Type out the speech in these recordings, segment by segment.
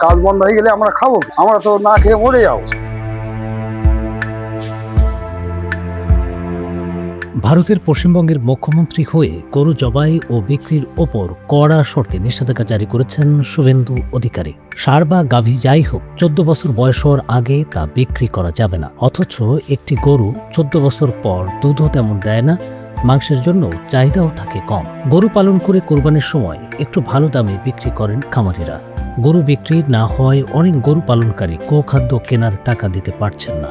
কাজ বন্ধ হয়ে গেলে আমরা খাবো কি? আমরা তো না খেয়ে মরে যাবো। ভারতের পশ্চিমবঙ্গের মুখ্যমন্ত্রী হয়ে গরু জবাই ও বিক্রির ওপর কড়া শর্তে নিষেধাজ্ঞা জারি করেছেন শুভেন্দু অধিকারী। ষাঁড় বা গাভী যাই হোক 14 বছর বয়স হওয়ার আগে তা বিক্রি করা যাবে না। অথচ একটি গরু 14 বছর পর দুধও তেমন দেয় না, মাংসের জন্য চাহিদাও থাকে কম। গরু পালন করে কোরবানির সময় একটু ভালো দামে বিক্রি করেন খামারিরা। গরু বিক্রি না হওয়ায় অনেক গরু পালনকারী গোখাদ্য কেনার টাকা দিতে পারছেন না।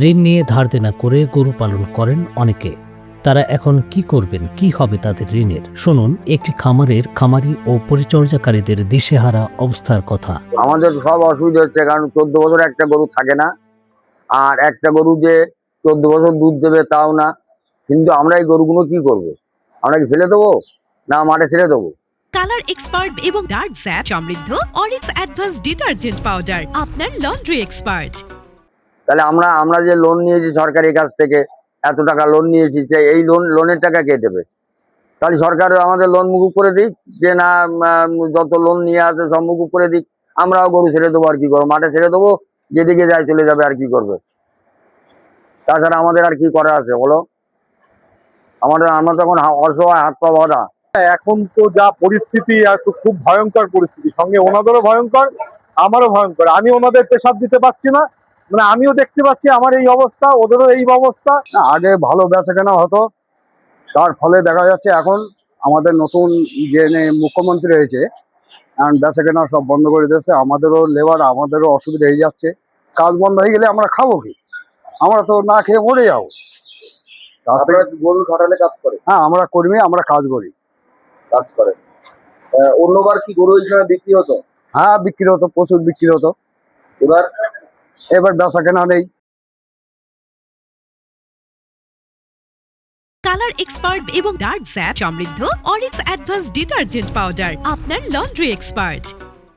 ঋণ নিয়ে ধার দেনা করে গরু পালন করেন অনেকে। তারা এখন কি করবেন, কি হবে তাদের ঋণের? শুনুন একটি খামারের খামারি ও পরিচর্যাকারীদের দিশেহারা অবস্থার কথা। আমাদের সব অসুবিধা হচ্ছে, কারণ 14 বছর একটা গরু থাকে না, আর একটা গরু যে 14 বছর দুধ দেবে তাও না। কিন্তু আমরা এই গরুগুলো কি করব? আমরা কি ফেলে দেবো না মাঠে ছেড়ে দেবো? কালার এক্সপার্ট এবং ডার্ক স্যাপ সমৃদ্ধ অরিক্স অ্যাডভান্স ডিটারজেন্ট পাউডার আপনার লন্ড্রি এক্সপার্ট। তাহলে আমরা যে লোন নিয়েছি সরকারের কাছ থেকে, এত টাকা লোন নিয়েছি, যে এই লোনের টাকা কে দেবে? তাহলে সরকার আমাদের লোন মুকুব করে দিক, যে না যত লোন নিয়ে আসে সব মুকুব করে দিক, আমরাও গরু ছেড়ে দেবো। আর কি করবো? মাঠে ছেড়ে দেবো, যেদিকে যায় চলে যাবে, আর কি করবে? তাছাড়া আমাদের আর কি করা আছে বলো? আমরা তখন অসহায়, হাত পা বাঁধা। এখন তো যা পরিস্থিতি, একটু খুব ভয়ঙ্কর পরিস্থিতি, সঙ্গে ওনাদেরও ভয়ঙ্কর, আমারও ভয়ঙ্কর। আমি ওনাদের পেশাব দিতে পারছি না, মানে আমিও দেখতে পাচ্ছি আমার এই অবস্থা, ওদেরও এই অবস্থা। আগে ভালো বেচা কেনা হতো, তার ফলে দেখা যাচ্ছে এখন আমাদের নতুন যে মুখ্যমন্ত্রী হয়েছে, এখন বেচা কেনা সব বন্ধ করে দিয়েছে। আমাদেরও লেবার, আমাদেরও অসুবিধা হয়ে যাচ্ছে। কাজ বন্ধ হয়ে গেলে আমরা খাবো কি? আমরা তো না খেয়ে মরে যাবো। গরু খাটালে কাজ করে, হ্যাঁ, আমরা কর্মী, আমরা কাজ করি। কাজ করে। অন্যবার কি গরু হিসাবে বিক্রি হতো? হ্যাঁ, বিক্রি হতো, প্রচুর বিক্রি হতো। এবার বেচা কেনা নেই। কালার এক্সপার্ট এবং ডার্ক স্যাপ সমৃদ্ধ অরিক্স অ্যাডভান্স ডিটারজেন্ট পাউডার আপনার লন্ড্রি এক্সপার্ট।